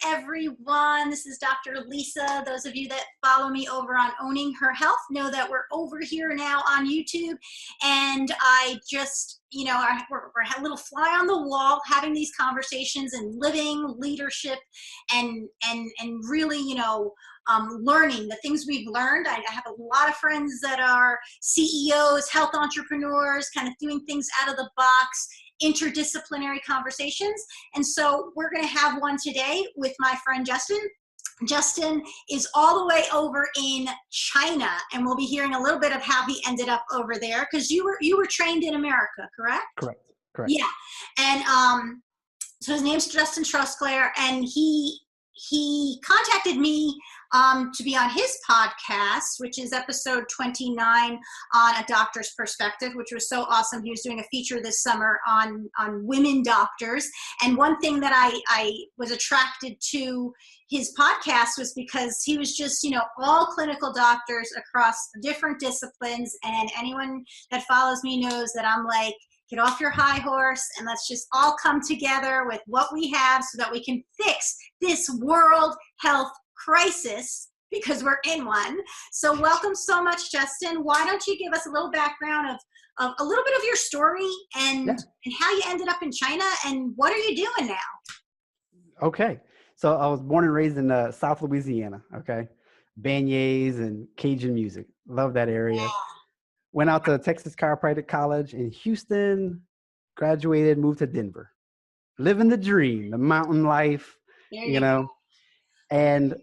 everyone. This is Dr. Lisa. Those of you that follow me over on Owning Her Health know that we're over here now on YouTube. And I just, we're a little fly on the wall having these conversations and living leadership and really, learning the things we've learned. I have a lot of friends that are CEOs, health entrepreneurs, kind of doing things out of the box, interdisciplinary conversations. And so we're going to have one today with my friend Justin. Justin is all the way over in China, and we'll be hearing a little bit of how he ended up over there, because you were trained in America, correct? Correct. Yeah. And so his name's Justin Troclair, and he contacted me to be on his podcast, which is episode 29 on a doctor's perspective, which was so awesome. He was doing a feature this summer on women doctors. And one thing that I was attracted to his podcast was because he was just, all clinical doctors across different disciplines. And anyone that follows me knows that I'm like, get off your high horse and let's just all come together with what we have so that we can fix this world health crisis, because we're in one. So welcome so much, Justin. Why don't you give us a little background of a little bit of your story and how you ended up in China and what are you doing now? Okay. So I was born and raised in South Louisiana. Okay. Beignets and Cajun music. Love that area. Yeah. Went out to Texas Chiropractic College in Houston, graduated, moved to Denver. Living the dream, the mountain life, and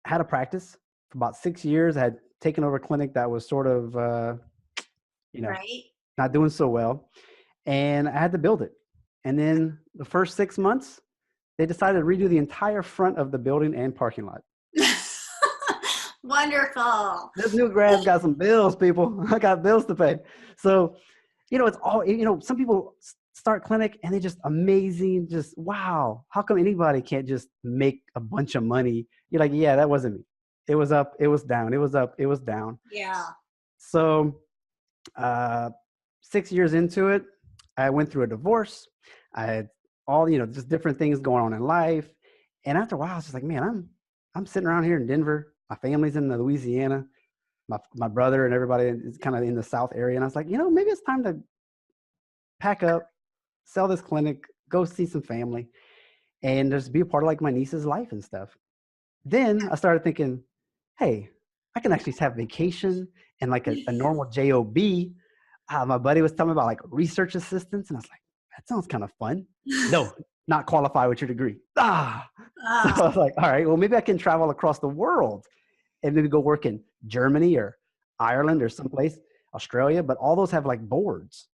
had a practice for about 6 years. I had taken over a clinic that was sort of, not doing so well. And I had to build it. And then the first 6 months, they decided to redo the entire front of the building and parking lot. Wonderful. This new grad got some bills, people. I got bills to pay. So, it's all, some people start clinic and they're just amazing. Just, wow. How come anybody can't just make a bunch of money? You're like, yeah, that wasn't me. It was up, it was down. It was up, it was down. Yeah. So 6 years into it, I went through a divorce. I had all, just different things going on in life. And after a while, I was just like, man, I'm sitting around here in Denver. My family's in Louisiana. My brother and everybody is kind of in the South area. And I was like, maybe it's time to pack up, sell this clinic, go see some family, and just be a part of like my niece's life and stuff. Then I started thinking, hey, I can actually have vacation and like a normal job. My buddy was telling me about like research assistants, and I was like, that sounds kind of fun. No, not qualify with your degree. So I was like, all right, well, maybe I can travel across the world and maybe go work in Germany or Ireland or someplace, Australia, but all those have like boards.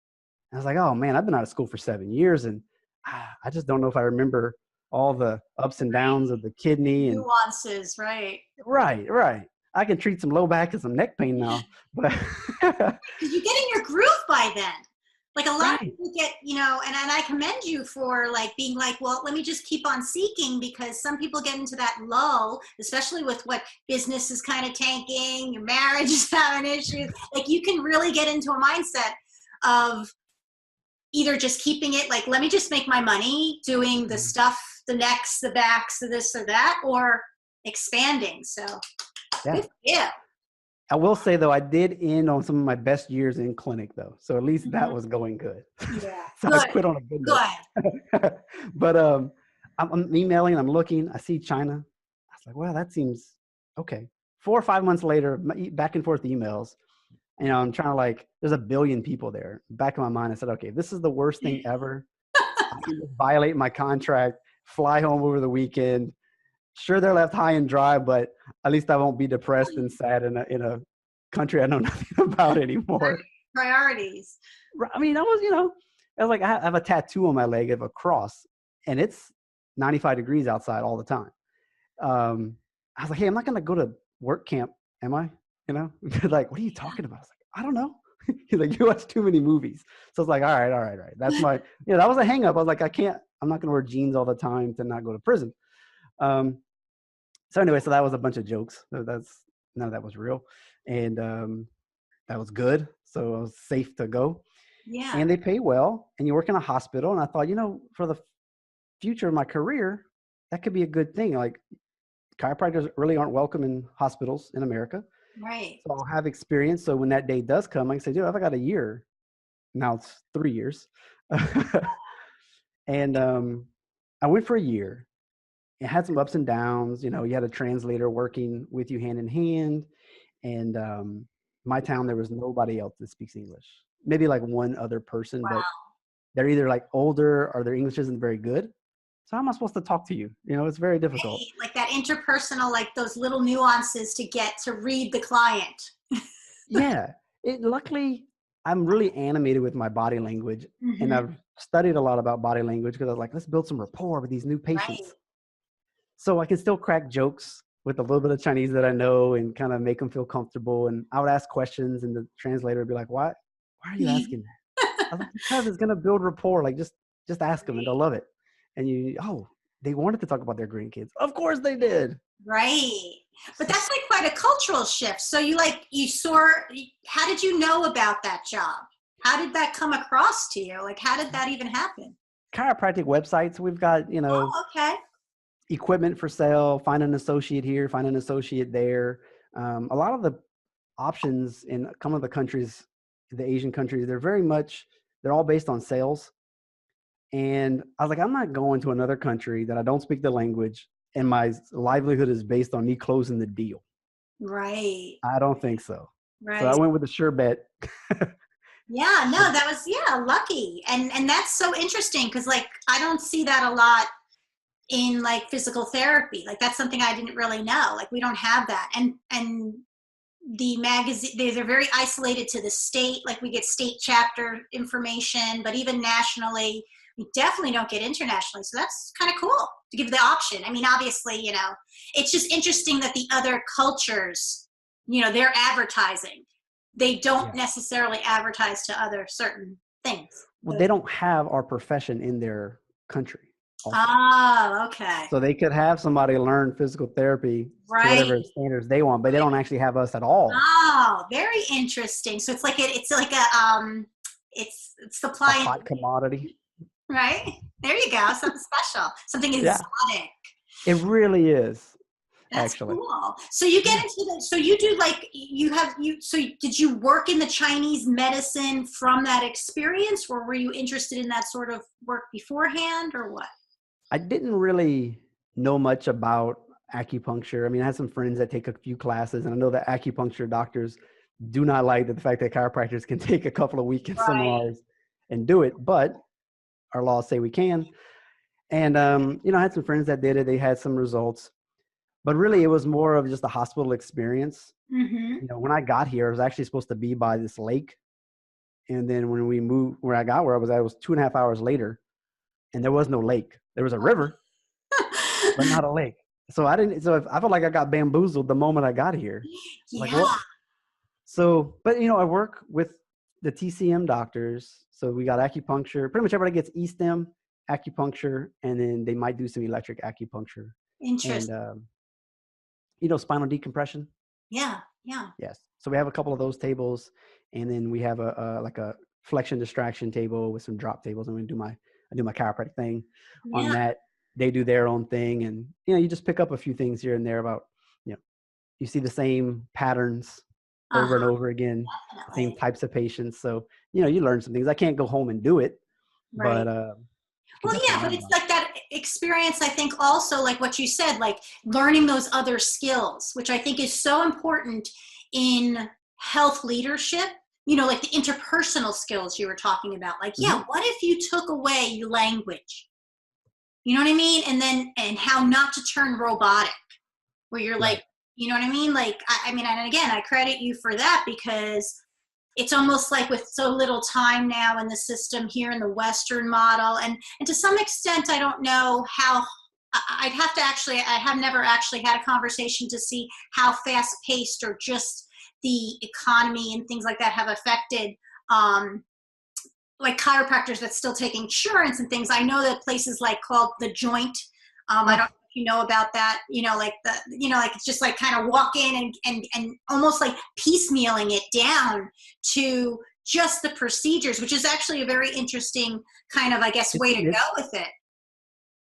And I was like, oh man, I've been out of school for 7 years and I just don't know if I remember all the ups and downs of the kidney and nuances, right? Right. I can treat some low back and some neck pain now, but because you get in your groove by then. Like a lot of Right. people get, and I commend you for like being like, well, let me just keep on seeking, because some people get into that lull, especially with what business is kind of tanking, your marriage is having issues. Like you can really get into a mindset of either just keeping it like, let me just make my money doing the stuff, the necks, the backs, the this or that, or expanding. So Yeah. good for you. I will say though, I did end on some of my best years in clinic though. So at least that Mhm. was going good. Yeah. So Good. I quit on a good note. But I'm emailing, I'm looking, I see China. I was like, well, that seems okay. 4 or 5 months later, back and forth emails. I'm trying to like, there's a billion people there. Back in my mind, I said, okay, this is the worst thing ever. I can just violate my contract, fly home over the weekend. Sure, they're left high and dry, but at least I won't be depressed and sad in a country I know nothing about anymore. Priorities. I mean, I was like, I have a tattoo on my leg of a cross, and it's 95 degrees outside all the time. I was like, hey, I'm not going to go to work camp, am I? Like, what are you talking about? I was like, I don't know. He's like, you watch too many movies. So I was like, all right. That's my, that was a hang up. I was like, I'm not going to wear jeans all the time to not go to prison. So anyway, so that was a bunch of jokes. None of that was real. And that was good. So it was safe to go. Yeah. And they pay well, and you work in a hospital. And I thought, for the future of my career, that could be a good thing. Like chiropractors really aren't welcome in hospitals in America. Right. So I'll have experience. So when that day does come, I can say, dude, I've got a year. Now it's 3 years. And I went for a year. It had some ups and downs. You know, you had a translator working with you hand in hand. And my town, there was nobody else that speaks English. Maybe like one other person, but they're either like older or their English isn't very good. So how am I supposed to talk to you? You know, it's very difficult. Right. Like that interpersonal, like those little nuances to get to read the client. Yeah. Luckily, I'm really animated with my body language. And Mm-hmm. I've studied a lot about body language because I was like, let's build some rapport with these new Right. patients. So I can still crack jokes with a little bit of Chinese that I know and kind of make them feel comfortable. And I would ask questions and the translator would be like, why are you asking that? I was like, because it's going to build rapport. Like just ask them and they'll love it. And they wanted to talk about their grandkids. Of course they did. Right. But that's like quite a cultural shift. So how did you know about that job? How did that come across to you? Like, how did that even happen? Chiropractic websites. We've got, Oh, okay. equipment for sale, find an associate here, find an associate there. A lot of the options in some of the countries, the Asian countries, they're all based on sales. And I was like, I'm not going to another country that I don't speak the language and my livelihood is based on me closing the deal. Right. I don't think so. So I Right. went with a sure bet. Yeah, no, that was, lucky. And that's so interesting because like I don't see that a lot in like physical therapy. Like that's something I didn't really know. Like we don't have that. And the magazine, they're very isolated to the state. Like we get state chapter information, but even nationally, we definitely don't get internationally. So that's kind of cool to give the option. I mean, obviously, it's just interesting that the other cultures, they're advertising. They don't Yeah. necessarily advertise to other certain things. Well, they don't have our profession in their country. Also. Oh, okay. So they could have somebody learn physical therapy to Right. whatever standards they want, but they don't actually have us at all. Oh, very interesting. So it's like it's supply A hot commodity. right? There you go. Something special. Something exotic. It really is. That's actually cool. So you get into the, so you do like, did you work in the Chinese medicine from that experience, or were you interested in that sort of work beforehand, or what? I didn't really know much about acupuncture. I mean, I had some friends that take a few classes, and I know that acupuncture doctors do not like the fact that chiropractors can take a couple of weekend seminars and do it, but our laws say we can. And, I had some friends that did it. They had some results. But really, it was more of just a hospital experience. Mm-hmm. When I got here, I was actually supposed to be by this lake. And then when we moved, where I was at, it was 2.5 hours later, and there was no lake. There was a river, but not a lake. So I felt like I got bamboozled the moment I got here. Yeah. Like, what? So, but I work with the TCM doctors. So we got acupuncture. Pretty much everybody gets E-stem, acupuncture, and then they might do some electric acupuncture. Interesting. And, spinal decompression. Yeah. Yes. So we have a couple of those tables, and then we have a flexion distraction table with some drop tables, and I do my chiropractic thing on that. They do their own thing, and you just pick up a few things here and there about you see the same patterns over and over again, Definitely. same types of patients. So you learn some things. I can't go home and do it, right. but well, yeah, but it's like that experience, I think also like what you said, like learning those other skills, which I think is so important in health leadership, like the interpersonal skills you were talking about. Like, what if you took away language? You know what I mean? And how not to turn robotic, where you're like, you know what I mean? Like, I mean, and again, I credit you for that because it's almost like with so little time now in the system here in the Western model. And to some extent, I don't know how, I have never actually had a conversation to see how fast paced or just the economy and things like that have affected, like chiropractors that still take insurance and things. I know that places like called The Joint, I don't know if you know about that, like it's just like kind of walk in and almost like piecemealing it down to just the procedures, which is actually a very interesting kind of, I guess, way to go with it.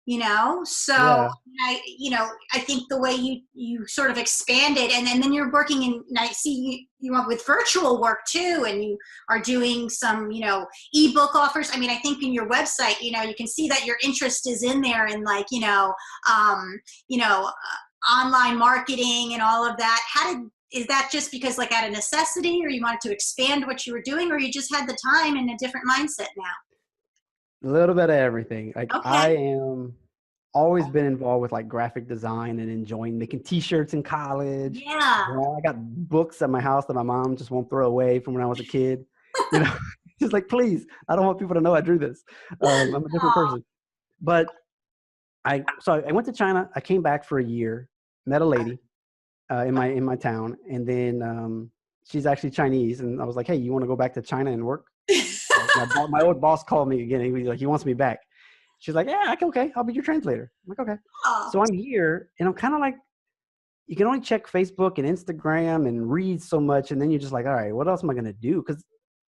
So Yeah. I think the way you sort of expanded, and then you're working in, and I see you went with virtual work too, and you are doing some, ebook offers. I mean, I think in your website, you can see that your interest is in there, and like, um, you know, online marketing and all of that. Is that just because like out of necessity, or you wanted to expand what you were doing, or you just had the time and a different mindset now? A little bit of everything. Like Okay. I am always been involved with like graphic design and enjoying making t-shirts in college. Yeah. I got books at my house that my mom just won't throw away from when I was a kid. You know, she's like, please, I don't want people to know I drew this. I'm a different person. But so I went to China. I came back for a year, met a lady in my town, and then she's actually Chinese. And I was like, hey, you want to go back to China and work? My old boss called me again. He was like, he wants me back. She's like, yeah, okay, I'll be your translator. I'm like, okay. Oh, So I'm here, and I'm kind of like, you can only check Facebook and Instagram and read so much, and then you're just like, all right, what else am I going to do? Because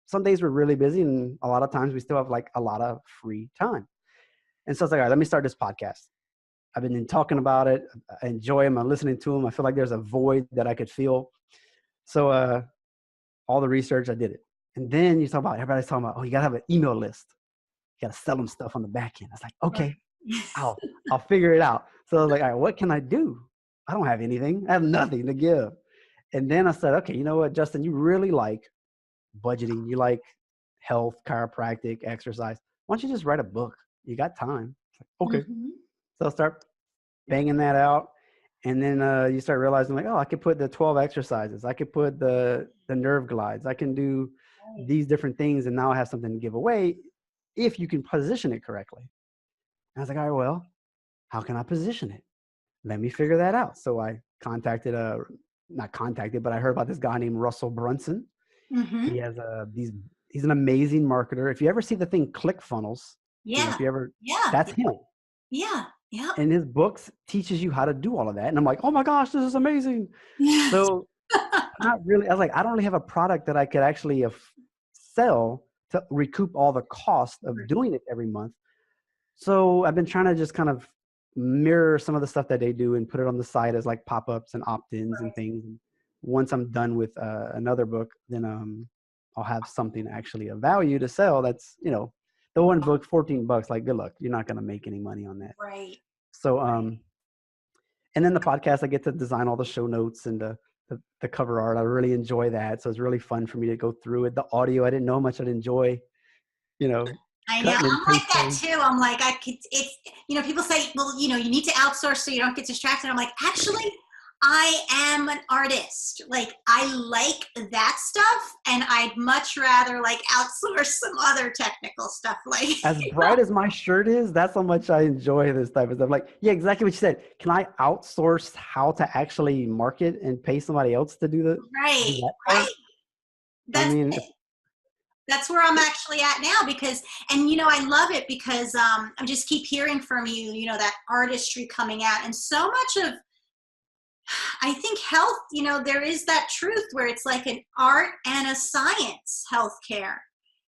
some days we're really busy, and a lot of times we still have like a lot of free time. And so I was like, all right, let me start this podcast. I've been talking about it. I enjoy them. I'm listening to them. I feel like there's a void that I could feel. So all the research, I did it. And then you talk about, everybody's talking about, oh, you got to have an email list. You got to sell them stuff on the back end. I was like, okay, I'll figure it out. So I was like, all right, what can I do? I don't have anything. I have nothing to give. And then I said, okay, you know what, Justin, you really like budgeting. You like health, chiropractic, exercise. Why don't you just write a book? You got time. It's like, okay. mm-hmm. So I'll start banging that out. And then you start realizing like, oh, I could put the 12 exercises. I could put the nerve glides. I can do these different things. And now I have something to give away if you can position it correctly. And I was like, all right, well, how can I position it? Let me figure that out. So I contacted not contacted, but I heard about this guy named Russell Brunson. Mm-hmm. He has he's an amazing marketer. If you ever see the thing ClickFunnels, Yeah. if you ever, Yeah. that's him. Yeah. Yeah. And his books teaches you how to do all of that. And I'm like, oh my gosh, this is amazing. Yeah. So I was like, I don't really have a product that I could actually sell to recoup all the cost of doing it every month. So I've been trying to just kind of mirror some of the stuff that they do and put it on the site as like pop-ups and opt-ins and things. And once I'm done with another book, then I'll have something actually of value to sell. That's, the one book, $14, like good luck. You're not going to make any money on that. Right. So, and then the podcast, I get to design all the show notes and the cover art. I really enjoy that. So it's really fun for me to go through it. The audio, I didn't know how much I'd enjoy, I know. cutting and I'm like that pasting. too. I'm like, it's, people say, well, you need to outsource so you don't get distracted. I'm like, actually, I am an artist. Like, I like that stuff, and I'd much rather like outsource some other technical stuff. Like, As bright as my shirt is, that's how much I enjoy this type of stuff. Like, yeah, exactly what you said. Can I outsource how to actually market and pay somebody else to do do right, that part? right. I That's mean, that's where I'm actually at now, because, and I love it because I just keep hearing from you, that artistry coming out, and so much of, I think, health, there is that truth where it's like an art and a science, healthcare.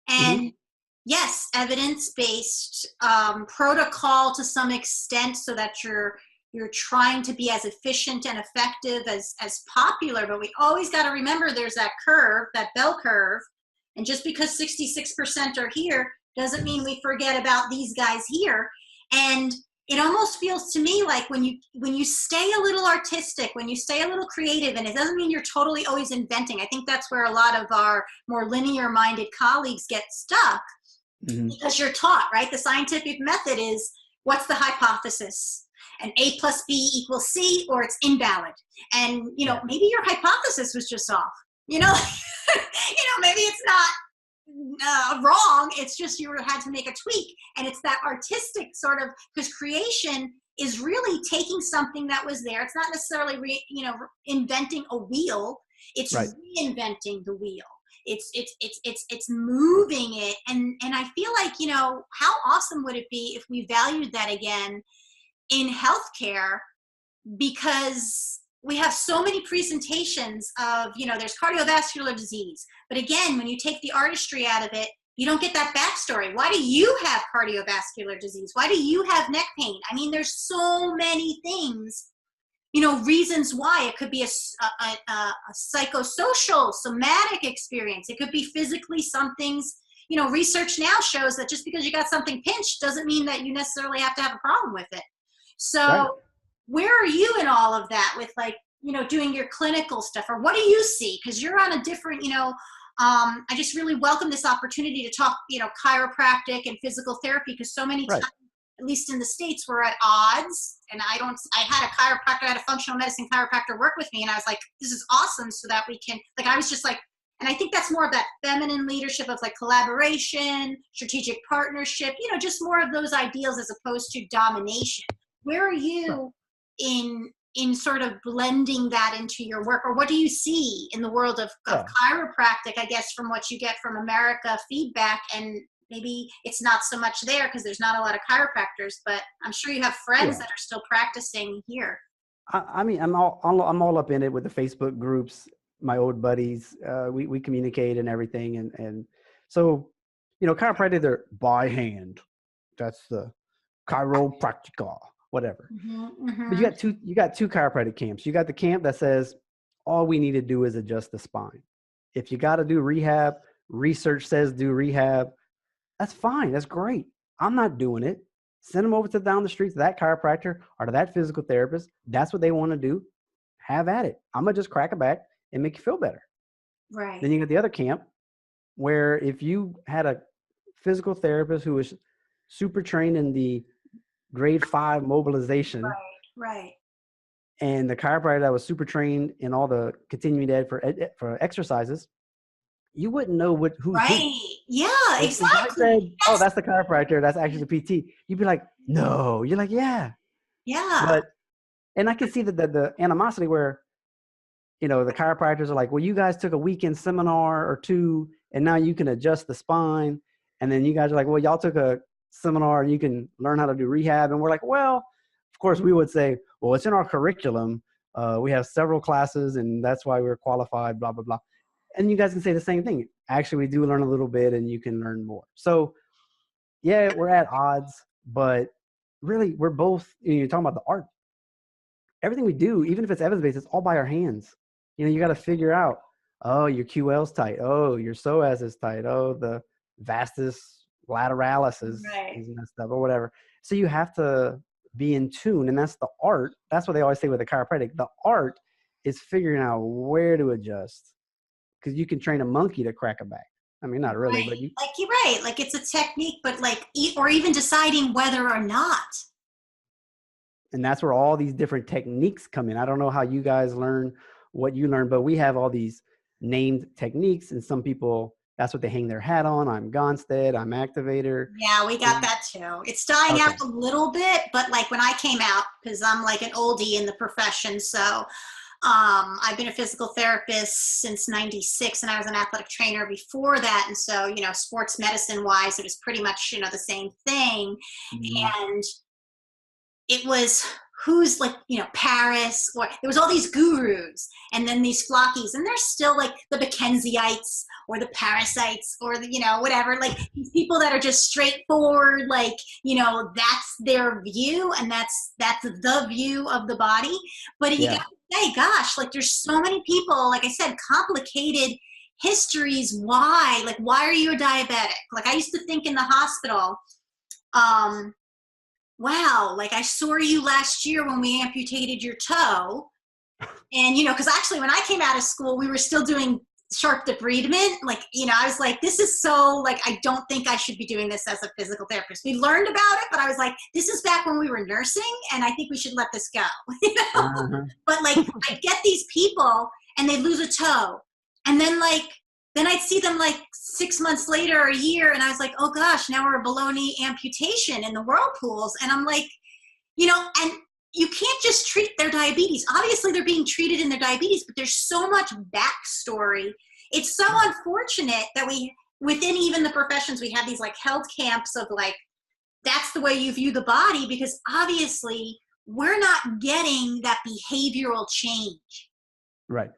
And yes, evidence-based protocol to some extent, so that you're trying to be as efficient and effective as popular. But we always got to remember there's that curve, that bell curve. And just because 66% are here doesn't mean we forget about these guys here. And it almost feels to me like when you stay a little artistic, when you stay a little creative, and it doesn't mean you're totally always inventing. I think that's where a lot of our more linear-minded colleagues get stuck, because you're taught, right? The scientific method is, what's the hypothesis? And A plus B equals C, or it's invalid. And, maybe your hypothesis was just off. Maybe it's not wrong. It's just you had to make a tweak. And it's that artistic sort of, because creation is really taking something that was there. It's not necessarily inventing a wheel. It's reinventing the wheel. It's moving it. And I feel like, how awesome would it be if we valued that again in healthcare? Because we have so many presentations of, there's cardiovascular disease. But again, when you take the artistry out of it, You don't get that backstory. Why do you have cardiovascular disease? Why do you have neck pain? I mean, there's so many things, reasons why. It could be a psychosocial, somatic experience. It could be physically. Some things, research now shows that just because you got something pinched doesn't mean that you necessarily have to have a problem with it. So Right. where are you in all of that with doing your clinical stuff, or what do you see? Because you're on a different, I just really welcome this opportunity to talk, chiropractic and physical therapy, because so many Right. times, at least in the States, we're at odds. And I had a chiropractor, I had a functional medicine chiropractor work with me, and I was like, this is awesome, so that we can, I was just like, and I think that's more of that feminine leadership of collaboration, strategic partnership, just more of those ideals as opposed to domination. Where are you in sort of blending that into your work, or what do you see in the world of chiropractic, I guess, from what you get from America feedback? And maybe it's not so much there because there's not a lot of chiropractors, but I'm sure you have friends that are still practicing here. I mean, I'm all up in it with the Facebook groups, my old buddies. We communicate and everything. And so, chiropractic, they're by hand. That's the chiropractica, whatever. But you got two chiropractic camps. You got the camp that says all we need to do is adjust the spine. If you got to do rehab, research says do rehab. That's fine. That's great. I'm not doing it. Send them over to down the street to that chiropractor or to that physical therapist. That's what they want to do. Have at it. I'm gonna just crack a back and make you feel better. Right. Then you got the other camp where if you had a physical therapist who was super trained in the grade 5 mobilization, Right. and the chiropractor that was super trained in all the continuing ed for exercises, you wouldn't know who's who. Yeah, If exactly. I said, oh, that's the chiropractor, that's actually the PT, you'd be like, no. You're like, yeah. And I can see the animosity where, the chiropractors are like, well, you guys took a weekend seminar or two, and now you can adjust the spine. And then you guys are like, well, y'all took a seminar and you can learn how to do rehab. And we're like, well, of course we would say, well, it's in our curriculum. We have several classes and that's why we're qualified, blah, blah, blah. And you guys can say the same thing. Actually, we do learn a little bit and you can learn more. So yeah, we're at odds, but really we're both, you're talking about the art. Everything we do, even if it's evidence-based, it's all by our hands. You got to figure out, oh, your QL's tight. Oh, your psoas is tight. Oh, the vastus lateralis is messed up or whatever. So you have to be in tune, and that's the art. That's what they always say with the chiropractic. The art is figuring out where to adjust, because you can train a monkey to crack a back. I mean, not really, but you're right. It's a technique, but or even deciding whether or not. And that's where all these different techniques come in. I don't know how you guys learn what you learn, but we have all these named techniques, and some people, that's what they hang their hat on. I'm Gonstead, I'm Activator. Yeah, we got that too. It's dying out a little bit, but when I came out, because I'm an oldie in the profession, so I've been a physical therapist since '96, and I was an athletic trainer before that. And so, sports medicine wise, it was pretty much, the same thing. And it was who's Paris, or there was all these gurus and then these flockies, and they're still the Mackenzie'ites or the Parasites or the, whatever, these people that are just straightforward, that's their view and that's the view of the body. But you gotta say, gosh, there's so many people, like I said, complicated histories. Why are you a diabetic? I used to think in the hospital, wow, I saw you last year when we amputated your toe. And, because actually when I came out of school, we were still doing sharp debridement. I was like, this is so, I don't think I should be doing this as a physical therapist. We learned about it, but I was like, this is back when we were nursing, and I think we should let this go. But I get these people and they lose a toe. And then then I'd see them 6 months later or a year, and I was like, oh gosh, now we're a below knee amputation in the whirlpools. And I'm like, and you can't just treat their diabetes. Obviously they're being treated in their diabetes, but there's so much backstory. It's so unfortunate that within even the professions, we have these health camps of that's the way you view the body, because obviously we're not getting that behavioral change. Right.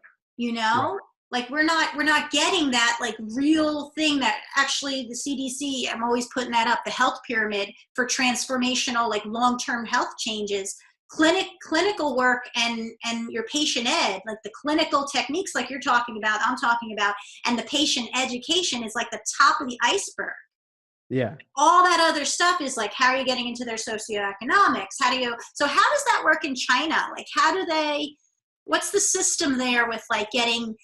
Like we're not getting that like real thing that actually the CDC, I'm always putting that up, the health pyramid for transformational, like long-term health changes, clinical work and your patient ed, like the clinical techniques like you're talking about, I'm talking about, and the patient education is like the top of the iceberg. Yeah. All that other stuff is like, how are you getting into their socioeconomics? So how does that work in China? Like, what's the system there with like getting,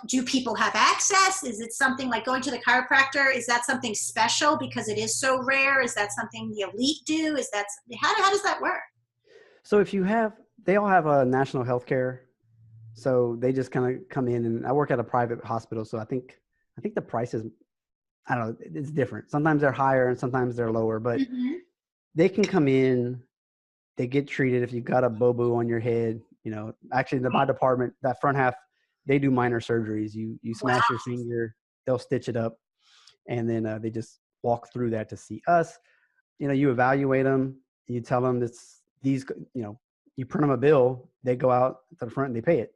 do people have access? Is it something like going to the chiropractor? Is that something special because it is so rare? Is that something the elite do? How does that work? So they all have a national health care. So they just kind of come in, and I work at a private hospital. So I think the price is, I don't know, it's different. Sometimes they're higher and sometimes they're lower, but they can come in, they get treated. If you've got a boo-boo on your head, actually my department, that front half, they do minor surgeries. You smash your finger, they'll stitch it up, and then they just walk through that to see us. You evaluate them, you tell them you print them a bill, they go out to the front and they pay it.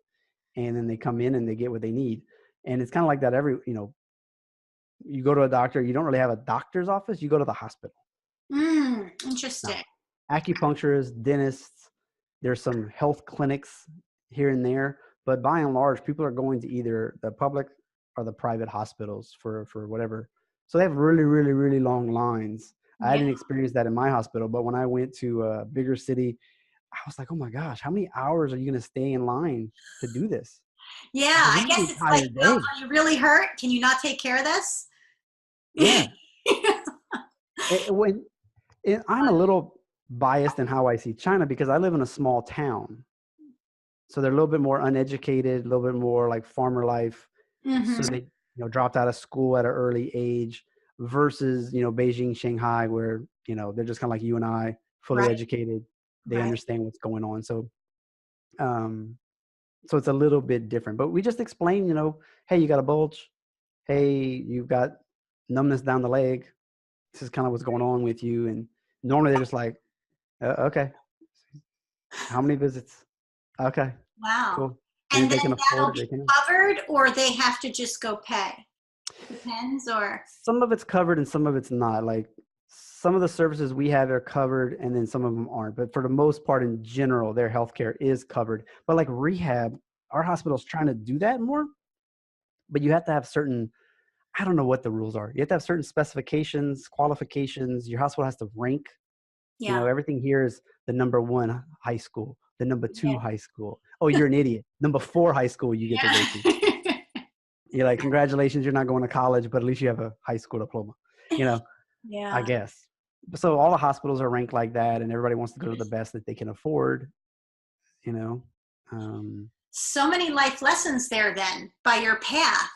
And then they come in and they get what they need. And it's kind of like that you go to a doctor, you don't really have a doctor's office, you go to the hospital. Interesting. Now, acupuncturists, dentists, there's some health clinics here and there, but by and large, people are going to either the public or the private hospitals for whatever. So they have really, really, really long lines. Yeah. I didn't experience that in my hospital, but when I went to a bigger city, I was like, oh my gosh, how many hours are you going to stay in line to do this? Yeah, I guess it's like, well, are you really hurt? Can you not take care of this? Yeah. I'm a little biased in how I see China because I live in a small town. So they're a little bit more uneducated, a little bit more like farmer life. So they dropped out of school at an early age versus, Beijing, Shanghai, where, they're just kind of like you and I, fully educated. They understand what's going on. So it's a little bit different, but we just explain, hey, you got a bulge. Hey, you've got numbness down the leg. This is kind of what's going on with you. And normally they're just like, okay, how many visits? Okay. Wow. Cool. And then that'll be covered, or they have to just go pay? Depends, or? Some of it's covered and some of it's not. Like some of the services we have are covered and then some of them aren't. But for the most part, in general, their healthcare is covered. But like rehab, our hospital's trying to do that more. But you have to have certain, I don't know what the rules are. You have to have certain specifications, qualifications. Your hospital has to rank. Yeah. Everything here is the number 1 high school, the number 2 high school. Oh, you're an idiot. Number 4 high school you get to go to. You're like, congratulations, you're not going to college, but at least you have a high school diploma. Yeah. I guess. So all the hospitals are ranked like that, and everybody wants to go to the best that they can afford. So many life lessons there then by your path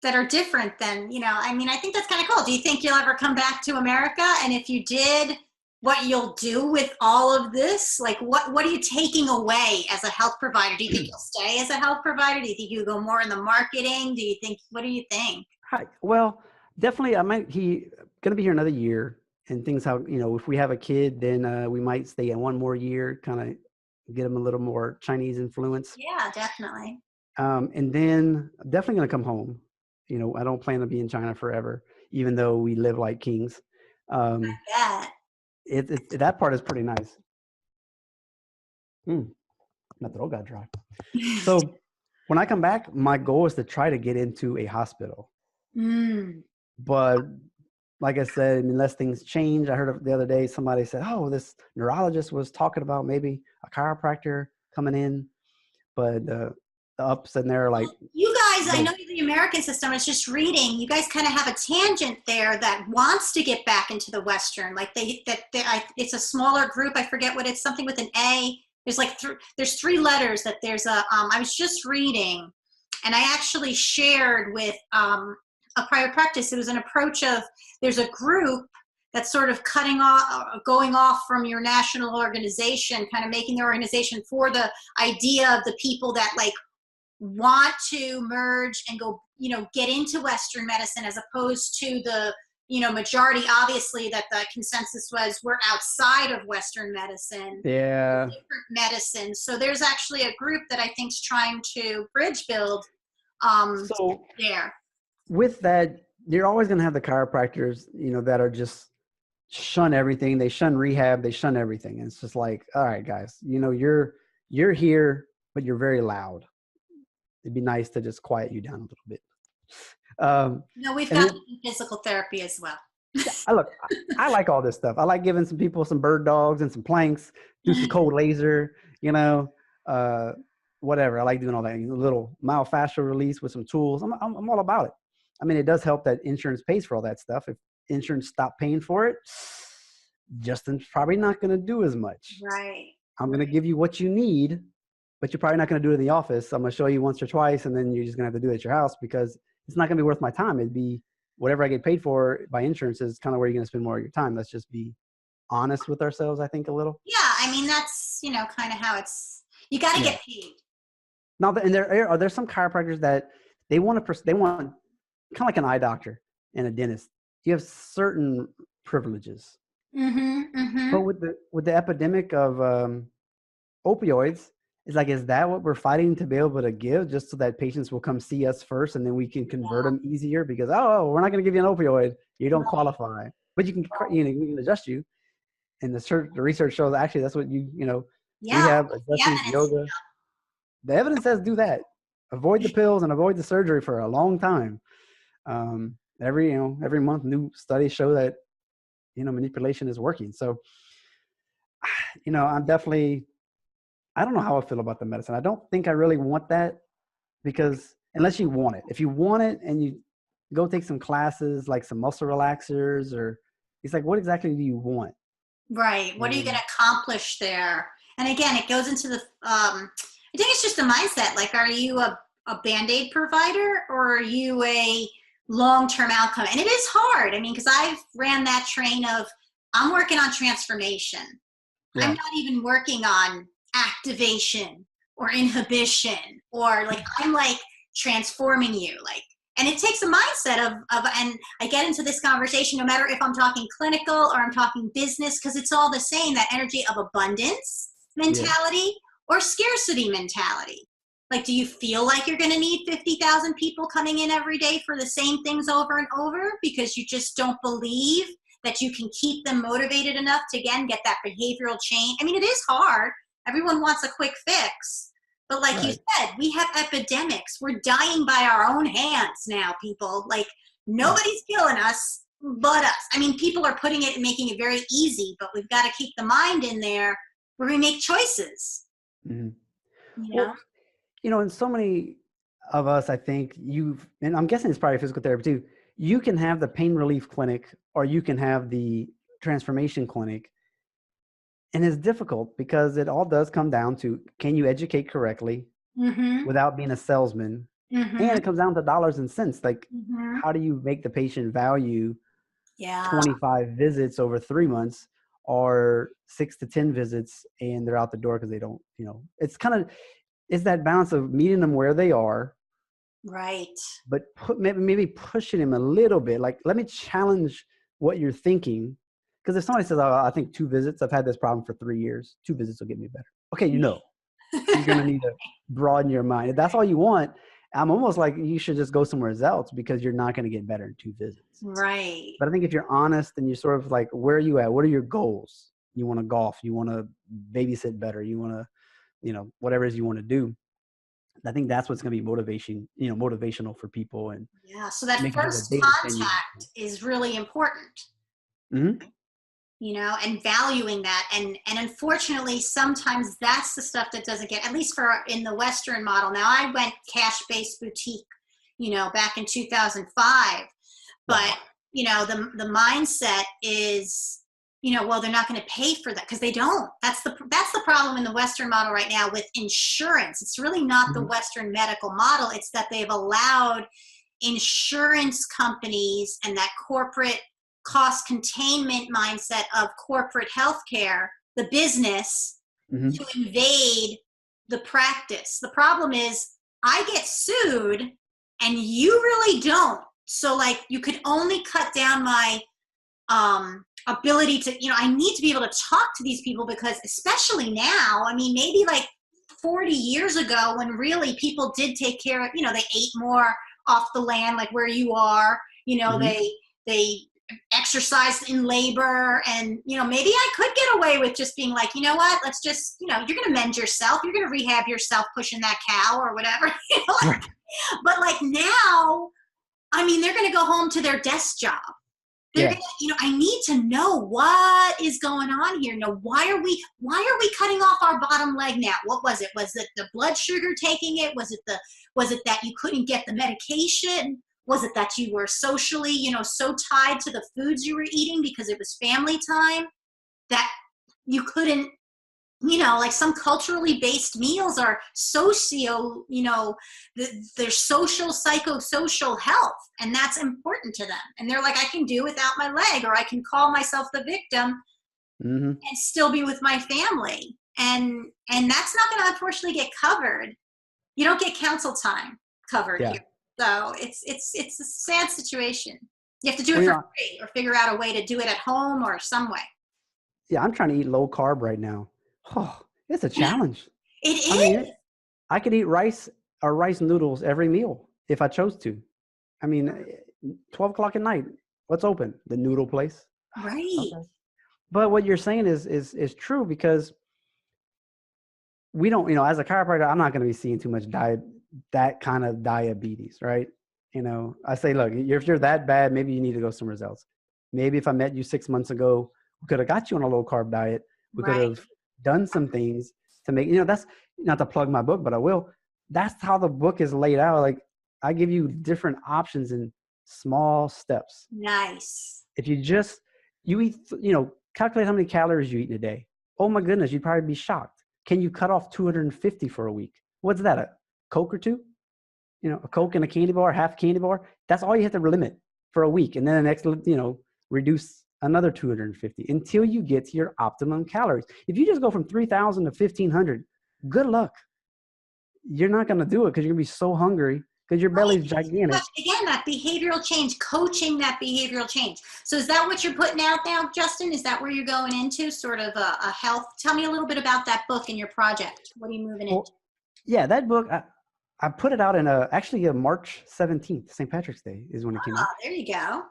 that are different than, I think that's kind of cool. Do you think you'll ever come back to America? And if you did, what you'll do with all of this? Like what are you taking away as a health provider? Do you think you'll stay as a health provider? Do you think you'll go more in the marketing? What do you think? Hi. Well, definitely he going to be here another year, and things how, if we have a kid, then we might stay in one more year, kind of get him a little more Chinese influence. Yeah, definitely. And then definitely going to come home. I don't plan to be in China forever, even though we live like kings. I bet. That part is pretty nice. My throat got dry. So when I come back, my goal is to try to get into a hospital. But like I said, unless things change, I heard the other day, somebody said, oh, this neurologist was talking about maybe a chiropractor coming in, but the ups and they're like, you guys, I know the American system, I was just reading, you guys kind of have a tangent there that wants to get back into the Western, like it's a smaller group. I forget what it's, something with an A. There's like there's 3 letters that there's I was just reading, and I actually shared with a prior practice. It was an approach of, there's a group that's sort of going off from your national organization, kind of making the organization for the idea of the people that like want to merge and go, get into Western medicine, as opposed to the majority, obviously, that the consensus was we're outside of Western medicine. Yeah. Different medicine. So there's actually a group that I think's trying to bridge build So there. with that, you're always going to have the chiropractors, that are just shun everything. They shun rehab. They shun everything. And it's just like, all right, guys, you're here, but you're very loud. It'd be nice to just quiet you down a little bit. No, we've and got then, physical therapy as well. I like all this stuff. I like giving some people some bird dogs and some planks, do some cold laser, whatever. I like doing all that. A little myofascial release with some tools. I'm all about it. I mean, it does help that insurance pays for all that stuff. If insurance stopped paying for it, Justin's probably not going to do as much. Right. I'm going to give you what you need, but you're probably not going to do it in the office. I'm going to show you once or twice, and then you're just going to have to do it at your house because it's not going to be worth my time. It'd be whatever I get paid for by insurance is kind of where you're going to spend more of your time. Let's just be honest with ourselves, I think, a little. Yeah, I mean, that's, kind of how you got to get paid. Now, and there's some chiropractors that they want kind of like an eye doctor and a dentist. You have certain privileges. But with the epidemic of opioids, it's like, is that what we're fighting to be able to give, just so that patients will come see us first, and then we can convert them easier? Because we're not going to give you an opioid, you don't qualify, but we can adjust you. And the research shows actually that's what rehab, adjustments, yoga. The evidence says do that. Avoid the pills and avoid the surgery for a long time. Every month, new studies show that manipulation is working. So, I'm definitely. I don't know how I feel about the medicine. I don't think I really want that, because unless you want it, if you want it and you go take some classes, like some muscle relaxers, or it's like, what exactly do you want? Right. What are you going to accomplish there? And again, it goes into I think it's just a mindset. Like, are you a Band-Aid provider, or are you a long-term outcome? And it is hard. I mean, because I've ran that train of, I'm working on transformation. Yeah. I'm not even working on activation or inhibition, or I'm transforming you, and it takes a mindset of and I get into this conversation no matter if I'm talking clinical or I'm talking business, because it's all the same, that energy of abundance mentality or scarcity mentality. Do you feel like you're going to need 50,000 people coming in every day for the same things over and over because you just don't believe that you can keep them motivated enough to, again, get that behavioral change? I mean, it is hard. Everyone wants a quick fix. But you said, we have epidemics. We're dying by our own hands now, people. Nobody's killing us but us. I mean, people are putting it and making it very easy, but we've got to keep the mind in there where we make choices. Well, and so many of us, I think and I'm guessing it's probably physical therapy too, you can have the pain relief clinic or you can have the transformation clinic. And it's difficult because it all does come down to, can you educate correctly without being a salesman? And it comes down to dollars and cents. How do you make the patient value 25 visits over 3 months or 6 to 10 visits and they're out the door because they don't, it's that balance of meeting them where they are. Right. But maybe pushing them a little bit. Let me challenge what you're thinking. Because if somebody says, I think 2 visits, I've had this problem for 3 years, 2 visits will get me better. Okay, you're going to need to broaden your mind. If that's all you want, I'm almost like you should just go somewhere else, because you're not going to get better in 2 visits. Right. But I think if you're honest and you're sort of where are you at? What are your goals? You want to golf. You want to babysit better. You want to, whatever it is you want to do. I think that's what's going to be motivational for people. And so that first contact is really important. And valuing that. And unfortunately, sometimes that's the stuff that doesn't get, at least in the Western model. Now, I went cash-based boutique, back in 2005. But, the mindset is, well, they're not going to pay for that because they don't. That's the problem in the Western model right now with insurance. It's really not the Western medical model. It's that they've allowed insurance companies and that corporate cost containment mindset of corporate healthcare, the business, to invade the practice. The problem is, I get sued and you really don't. so like you could only cut down my ability to, I need to be able to talk to these people, because especially now, I mean, maybe like 40 years ago when really people did take care of, they ate more off the land, like where you are, they exercised in labor, and, maybe I could get away with just being like, you know what, let's just, you're going to mend yourself, you're going to rehab yourself pushing that cow or whatever, Right. But like now, I mean, they're going to go home to their desk job. They're Yeah. gonna, I need to know what is going on here. Why are we cutting off our bottom leg now? What was it? Was it the blood sugar taking it? Was it that you couldn't get the medication? Was it that you were socially, so tied to the foods you were eating because it was family time that you couldn't, like some culturally based meals are socio, their social, psychosocial health, and that's important to them. And they're like, I can do without my leg, or I can call myself the victim and still be with my family. And that's not going to unfortunately get covered. You don't get counsel time covered here. So it's a sad situation. You have to do it for free, or figure out a way to do it at home or some way. Yeah, I'm trying to eat low carb right now. Oh, it's a challenge. It is. I mean, I could eat rice or rice noodles every meal if I chose to. I mean, 12 o'clock at night, what's open? The noodle place. Right. Okay. But what you're saying is true, because we don't, as a chiropractor, I'm not going to be seeing too much that kind of diabetes, right? I say, look, if you're that bad, maybe you need to go somewhere else. Maybe if I met you 6 months ago, we could have got you on a low carb diet. We could have done some things to make, that's not to plug my book, but I will. That's how the book is laid out. Like, I give you different options in small steps. Nice. If you eat, calculate how many calories you eat in a day. Oh my goodness, you'd probably be shocked. Can you cut off 250 for a week? What's that? A Coke or two? A Coke and a candy bar, half candy bar. That's all you have to limit for a week. And then the next, reduce another 250 until you get to your optimum calories. If you just go from 3,000 to 1,500, good luck. You're not going to do it, because you're going to be so hungry, because your belly's gigantic. Again, that behavioral change, coaching that behavioral change. So is that what you're putting out now, Justin? Is that where you're going into, sort of a health? Tell me a little bit about that book and your project. What are you moving into? Yeah, that book, I put it out in actually March 17th, St. Patrick's Day is when it came out. There you go.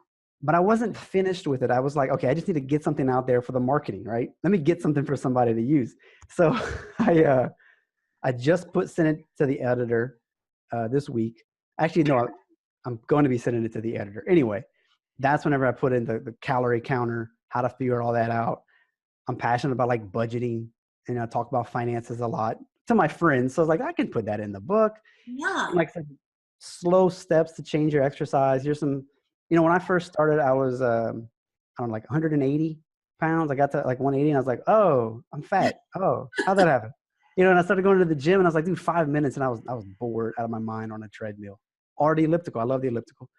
But I wasn't finished with it. I was like, okay, I just need to get something out there for the marketing, right? Let me get something for somebody to use. So I just sent it to the editor this week. Actually, no, I'm going to be sending it to the editor. Anyway, that's whenever I put in the calorie counter, how to figure all that out. I'm passionate about like budgeting, and I talk about finances a lot to my friends. So I was like, I can put that in the book. Yeah. And like I said, slow steps to change your exercise. Here's some, when I first started, I was, I don't know, like 180 pounds. I got to like 180 and I was like, oh, I'm fat. Oh, how'd that happen? And I started going to the gym and I was like, dude, 5 minutes. And I was bored out of my mind on a treadmill, or the elliptical. I love the elliptical.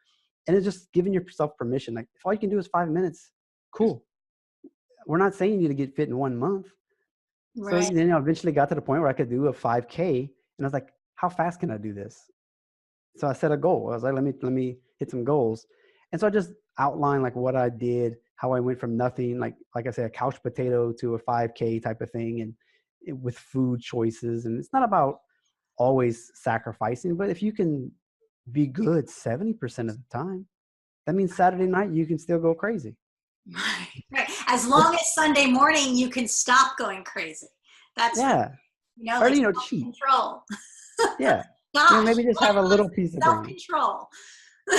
And it's just giving yourself permission. Like, if all you can do is 5 minutes, cool. We're not saying you need to get fit in 1 month. Right. So then I eventually got to the point where I could do a 5K, and I was like, how fast can I do this? So I set a goal. I was like, let me hit some goals. And so I just outlined like what I did, how I went from nothing, like I said, a couch potato to a 5K type of thing, and with food choices. And it's not about always sacrificing, but if you can be good 70% of the time, that means Saturday night you can still go crazy. Right. As long as Sunday morning you can stop going crazy. That's cheat. Control. Yeah. Gosh, maybe just have a little piece of self-control.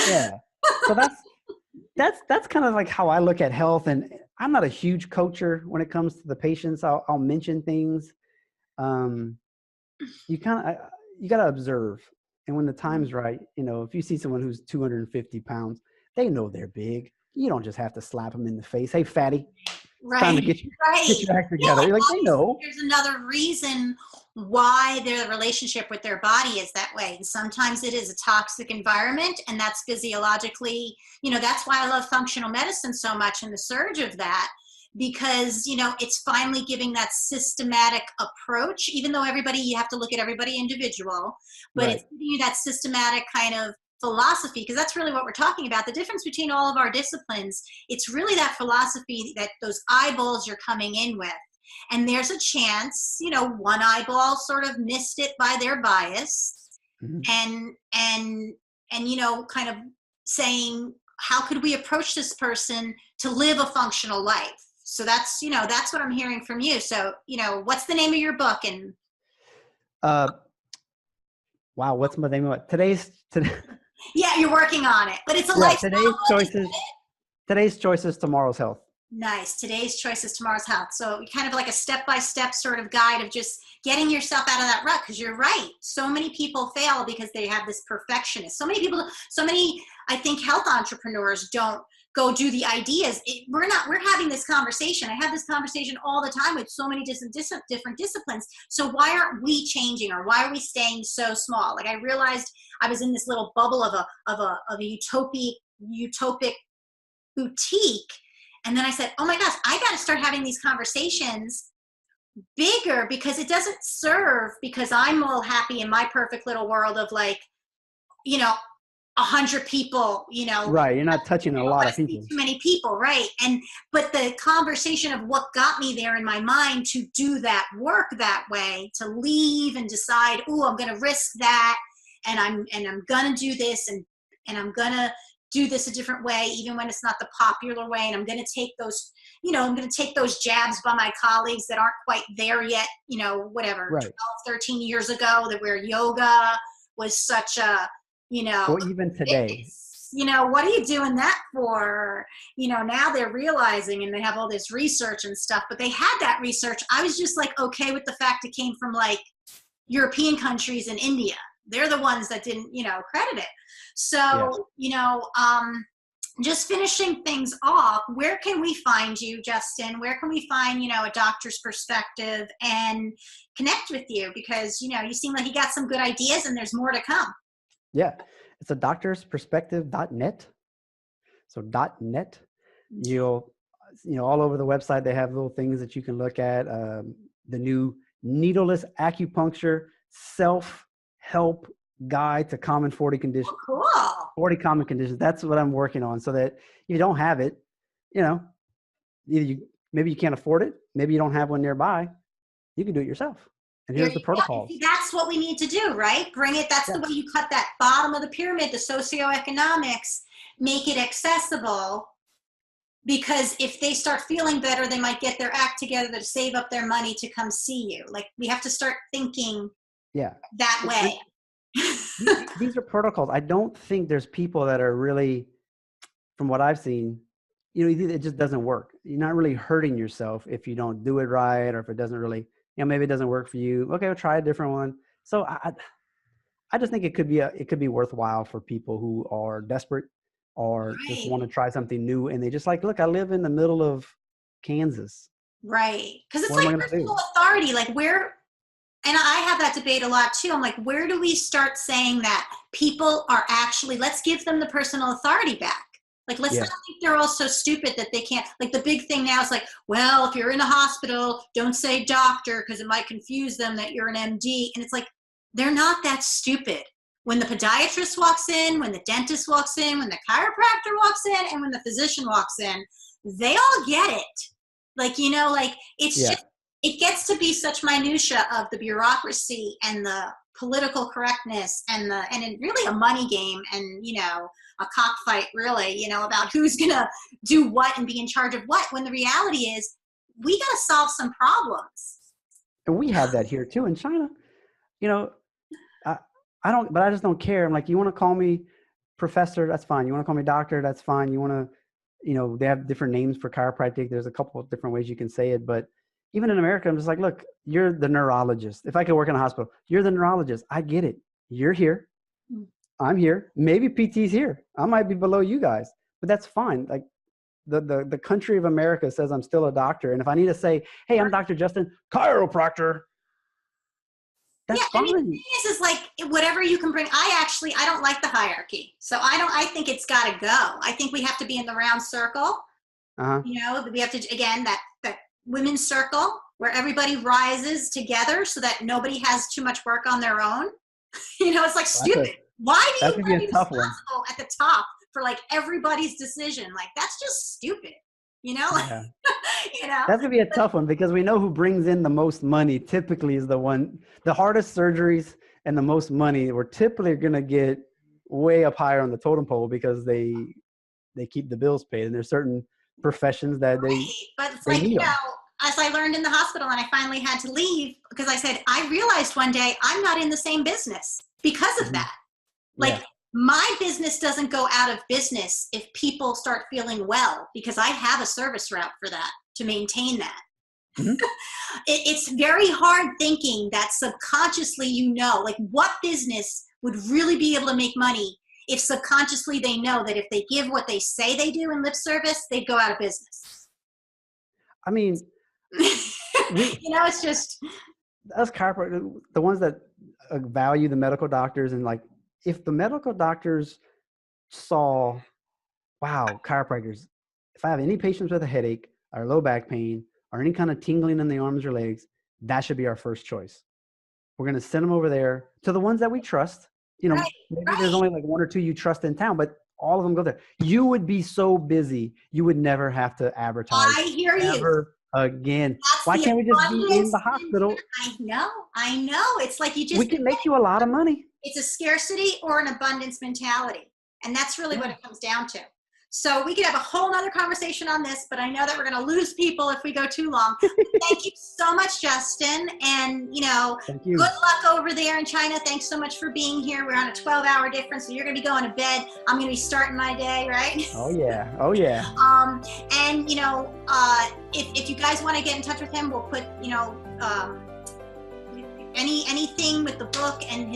Yeah. So that's kind of like how I look at health. And I'm not a huge coacher when it comes to the patients. I'll mention things. You got to observe. And when the time's right, if you see someone who's 250 pounds, they know they're big. You don't just have to slap them in the face. Hey, fatty. Right. Time to get your act together. Yeah, You're like, they know. There's another reason why their relationship with their body is that way. And sometimes it is a toxic environment, and that's physiologically, that's why I love functional medicine so much, and the surge of that, because, it's finally giving that systematic approach, even though you have to look at everybody individual, but It's giving you that systematic kind of philosophy, because that's really what we're talking about. The difference between all of our disciplines, it's really that philosophy, that those eyeballs you're coming in with. And there's a chance, you know, one eyeball sort of missed it by their bias, and you know, kind of saying, how could we approach this person to live a functional life? So that's, you know, that's what I'm hearing from you. So, you know, what's the name of your book? And wow, what's my name of it? Yeah, you're working on it, but it's a yeah, lifestyle book, today's choices, tomorrow's health. Nice. Today's choices, tomorrow's health. So kind of like a step-by-step sort of guide of just getting yourself out of that rut. Because you're right. So many people fail because they have this perfectionist. So many, I think, health entrepreneurs don't go do the ideas. We're having this conversation. I have this conversation all the time with so many different disciplines. So why aren't we changing, or why are we staying so small? Like, I realized I was in this little bubble of a utopic boutique. And then I said, oh my gosh, I got to start having these conversations bigger, because it doesn't serve, because I'm all happy in my perfect little world of, like, you know, 100 people, you know. Right. You're not touching a lot of people. Too many people. Right. But the conversation of what got me there in my mind to do that work that way, to leave and decide, oh, I'm going to risk that. And I'm going to do this, and I'm going to do this a different way, even when it's not the popular way. And I'm going to take those, you know, I'm going to take those jabs by my colleagues that aren't quite there yet, you know, whatever, right. 12, 13 years ago, that where yoga was such a, you know, well, even today, you know, what are you doing that for? You know, now they're realizing, and they have all this research and stuff, but they had that research. I was just like, okay with the fact it came from like European countries and India. They're the ones that didn't, you know, credit it. So, yeah. You know, just finishing things off, where can we find you, Justin? Where can we find, you know, a doctor's perspective and connect with you? Because, you know, you seem like you got some good ideas, and there's more to come. Yeah. It's a doctorsperspective.net. So .net, you'll, you know, all over the website, they have little things that you can look at. The new Needleless Acupuncture self-help guide to common 40 conditions. Oh, cool. 40 common conditions. That's what I'm working on, so that if you don't have it, you know, either maybe you can't afford it, maybe you don't have one nearby, you can do it yourself. And here's the protocol. That's what we need to do, right? Bring it. That's the way you cut that bottom of the pyramid, the socioeconomics, make it accessible. Because if they start feeling better, they might get their act together to save up their money to come see you. Like, we have to start thinking that way. These are protocols. I don't think there's people that are really, from what I've seen, you know, it just doesn't work. You're not really hurting yourself if you don't do it right, or if it doesn't really, you know, maybe it doesn't work for you. Okay, we'll try a different one. So I just think it could be worthwhile for people who are desperate, or just want to try something new, and they just like, look, I live in the middle of Kansas. Right. Because it's like personal authority, like where. And I have that debate a lot too. I'm like, where do we start saying that people are actually, let's give them the personal authority back. Like, let's not think they're all so stupid that they can't, like, the big thing now is like, well, if you're in a hospital, don't say doctor, because it might confuse them that you're an MD. And it's like, they're not that stupid. When the podiatrist walks in, when the dentist walks in, when the chiropractor walks in, and when the physician walks in, they all get it. Like, you know, like, it's just, it gets to be such minutia of the bureaucracy and the political correctness and really a money game, and, you know, a cockfight, really, you know, about who's going to do what and be in charge of what, when the reality is we got to solve some problems. And we have that here too in China. You know, I just don't care. I'm like, you want to call me professor? That's fine. You want to call me doctor? That's fine. You want to, you know, they have different names for chiropractic. There's a couple of different ways you can say it, but even in America, I'm just like, look, you're the neurologist. If I could work in a hospital, you're the neurologist. I get it. You're here. I'm here. Maybe PT's here. I might be below you guys, but that's fine. Like, the country of America says I'm still a doctor. And if I need to say, hey, I'm Dr. Justin, chiropractor, that's fine. I mean, the thing is like, whatever you can bring. I don't like the hierarchy. So I think it's got to go. I think we have to be in the round circle. You know, we have to, again, that women's circle where everybody rises together so that nobody has too much work on their own. You know, it's like stupid. Why do That you could be want to a be tough one. responsible at the top for like everybody's decision? Like that's just stupid, you know? Yeah. You know? That's gonna be a tough one because we know who brings in the most money typically is the hardest surgeries and the most money we're typically gonna get way up higher on the totem pole because they keep the bills paid, and there's certain professions that Right. But it's they like, need you them. know, as I learned in the hospital and I finally had to leave because I said, I realized one day I'm not in the same business because of that. Like Yeah. my business doesn't go out of business if people start feeling well because I have a service route for that to maintain that. Mhm. It's very hard thinking that subconsciously, you know, like what business would really be able to make money if subconsciously they know that if they give what they say they do in lip service, they'd go out of business. I mean, we You know, it's just, us chiropractors, the ones that value the medical doctors, and like if the medical doctors saw, wow, chiropractors, if I have any patients with a headache or low back pain or any kind of tingling in the arms or legs, that should be our first choice. We're going to send them over there to the ones that we trust. You know, right, maybe there's right. only like one or two you trust in town, but all of them go there. You would be so busy, you would never have to advertise I hear you. ever again. That's Why the can't we just be in abundance the hospital? I know. It's like you We just, can make you a lot of money. it's a scarcity or an abundance mentality. And that's really what Yeah. it comes down to. So we could have a whole nother conversation on this, but I know that we're going to lose people if we go too long. Thank you so much, Justin. And, you know, Thank you. good luck over there in China. Thanks so much for being here. We're on a 12-hour difference, so you're going to be going to bed. I'm going to be starting my day, right? Oh yeah. Oh yeah. And, you know, if you guys want to get in touch with him, we'll put, you know, anything with the book and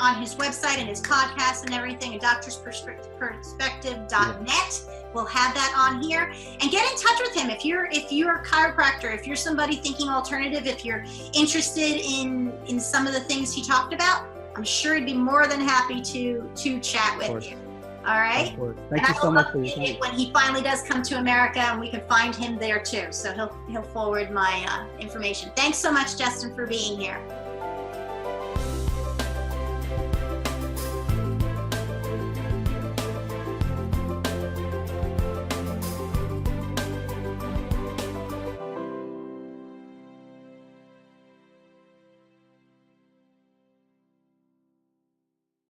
on his website and his podcast and everything at doctorsperspective.net. We'll have that on here, and get in touch with him if you're a chiropractor, if you're somebody thinking alternative, if you're interested in some of the things he talked about. I'm sure he'd be more than happy to chat with you. All right. Thank you so much for your time. When he finally does come to America, and we can find him there too, so he'll forward my information. Thanks so much, Justin, for being here.